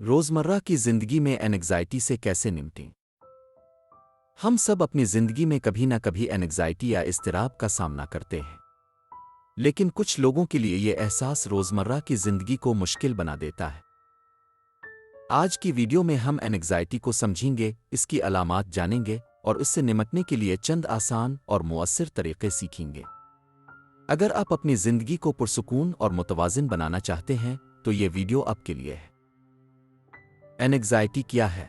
रोज़मर्रा की ज़िंदगी में एंग्ज़ायटी से कैसे निपटें? हम सब अपनी ज़िंदगी में कभी ना कभी एंग्ज़ायटी या इज़्तिराब का सामना करते हैं। लेकिन कुछ लोगों के लिए ये एहसास रोज़मर्रा की ज़िंदगी को मुश्किल बना देता है। आज की वीडियो में हम एंग्ज़ायटी को समझेंगे, इसकी अलामात जानेंगे और इससे निपटने के लिए चंद आसान और मुअस्सिर तरीक़े सीखेंगे। अगर आप अपनी ज़िंदगी को पुरसुकून और मुतवाज़िन बनाना चाहते हैं, तो ये वीडियो आपके लिए है। एंग्ज़ायटी क्या है?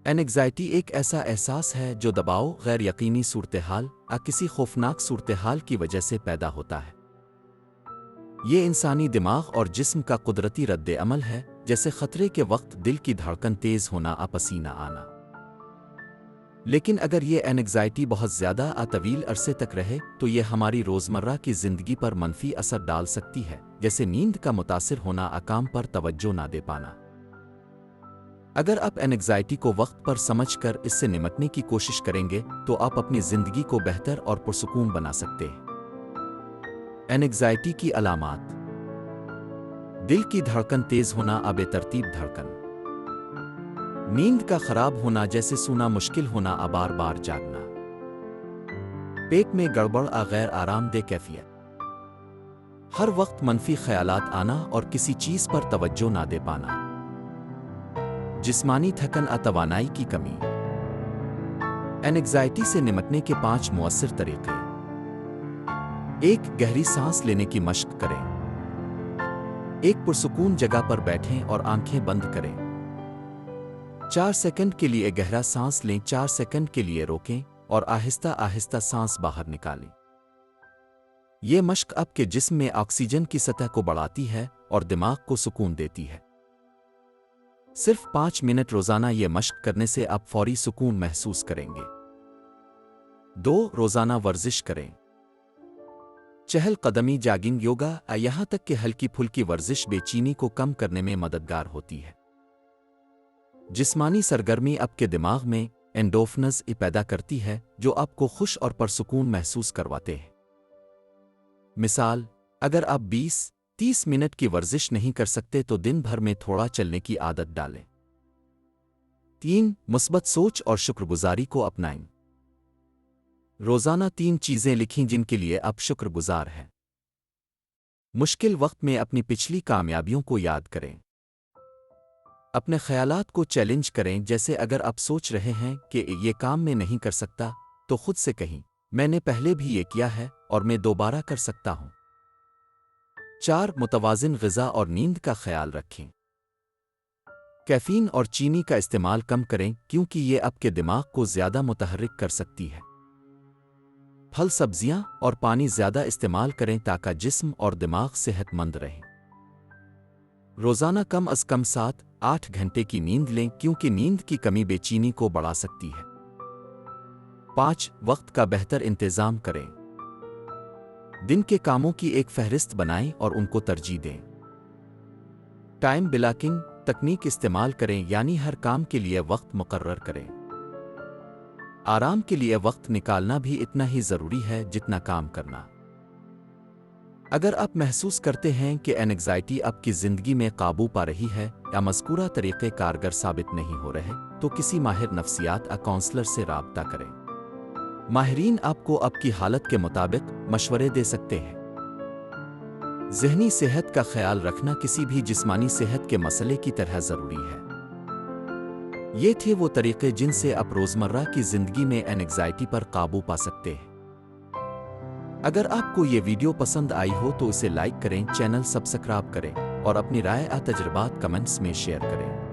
एंग्ज़ायटी एक ऐसा एहसास है जो दबाव, गैर यकीनी सूरत-ए-हाल या किसी खौफनाक सूरत-ए-हाल की वजह से पैदा होता है। ये इंसानी दिमाग और जिस्म का कुदरती रद्द-ए-अमल है, जैसे खतरे के वक्त दिल की धड़कन तेज होना या पसीना आना। लेकिन अगर ये एंग्ज़ायटी बहुत ज़्यादा या तवील अरसे तक रहे, तो ये हमारी रोज़मर्रा की ज़िंदगी पर मनफी असर डाल सकती है, जैसे नींद का मुतासिर होना या काम पर तवज्जो ना दे पाना। अगर आप एंग्ज़ायटी को वक्त पर समझकर इससे निपटने की कोशिश करेंगे, तो आप अपनी ज़िंदगी को बेहतर और पुरसुकून बना सकते हैं। एंग्ज़ायटी की अलामात: दिल की धड़कन तेज होना या बेतरतीब धड़कन, नींद का खराब होना जैसे सोना मुश्किल होना या बार-बार जागना, पेट में गड़बड़ या गैर आरामदेह कैफियत, हर वक्त मनफी ख्यालात आना और किसी चीज़ पर तवज्जो ना दे पाना, जिस्मानी थकन या तवानाई की कमी। एंग्ज़ायटी से निपटने के 5 मुअस्सिर तरीक़े। 1. गहरी सांस लेने की मशक करें। एक पुरसुकून जगह पर बैठें और आंखें बंद करें। 4 सेकंड के लिए गहरा सांस लें, 4 सेकंड के लिए रोकें और आहिस्ता आहिस्ता सांस बाहर निकालें। ये मशक आपके जिस्म में ऑक्सीजन की सतह को बढ़ाती है और दिमाग को सुकून देती है। सिर्फ 5 मिनट रोज़ाना ये मशक करने से आप फौरी सुकून महसूस करेंगे। 2. रोज़ाना वर्जिश करें। चहल कदमी, जॉगिंग, योगा या यहाँ तक कि हल्की फुल्की वर्जिश बेचैनी को कम करने में मददगार होती है। जिस्मानी सरगर्मी आपके दिमाग में एंडोर्फिन्स पैदा करती है, जो आपको खुश और परसुकून महसूस करवाते हैं। मिसाल, अगर आप 20-30 मिनट की वर्जिश नहीं कर सकते, तो दिन भर में थोड़ा चलने की आदत डालें। 3. मुस्बत सोच और शुक्रगुजारी को अपनाएं। रोज़ाना 3 चीज़ें लिखें जिनके लिए आप शुक्रगुजार हैं। मुश्किल वक्त में अपनी पिछली कामयाबियों को याद करें। अपने ख़यालात को चैलेंज करें, जैसे अगर आप सोच रहे हैं कि ये काम मैं नहीं कर सकता, तो खुद से कहें, मैंने पहले भी ये किया है और मैं दोबारा कर सकता हूँ। 4. मुतवाज़िन ग़िज़ा और नींद का ख़याल रखें। कैफ़ीन और चीनी का इस्तेमाल कम करें, क्योंकि ये आपके दिमाग को ज़्यादा मुतहर्रिक कर सकती है। फल, सब्जियां और पानी ज़्यादा इस्तेमाल करें ताकि जिस्म और दिमाग सेहतमंद रहें। रोज़ाना कम अज़ कम 7-8 घंटे की नींद लें, क्योंकि नींद की कमी बेचैनी को बढ़ा सकती है। 5. वक्त का बेहतर इंतज़ाम करें। दिन के कामों की एक फ़हरिस्त बनाएं और उनको तरजीह दें। टाइम ब्लॉकिंग तकनीक इस्तेमाल करें, यानी हर काम के लिए वक्त मुकर्रर करें। आराम के लिए वक्त निकालना भी इतना ही ज़रूरी है जितना काम करना। अगर आप महसूस करते हैं कि एंग्ज़ायटी आपकी ज़िंदगी में काबू पा रही है या मज़कूरा तरीक़े कारगर साबित नहीं हो रहे, तो किसी माहिर नफ्सियात या काउंसलर से राब्ता करें। माहिरीन आपको आपकी हालत के मुताबिक मशवरे दे सकते हैं। ज़हनी सेहत का ख्याल रखना किसी भी जिस्मानी सेहत के मसले की तरह ज़रूरी है। ये थे वो तरीक़े जिनसे आप रोज़मर्रा की ज़िंदगी में एंग्ज़ायटी पर काबू पा सकते हैं। अगर आपको ये वीडियो पसंद आई हो तो इसे लाइक करें, चैनल सब्सक्राइब करें और अपनी राय या तजुर्बात कमेंट्स में शेयर करें।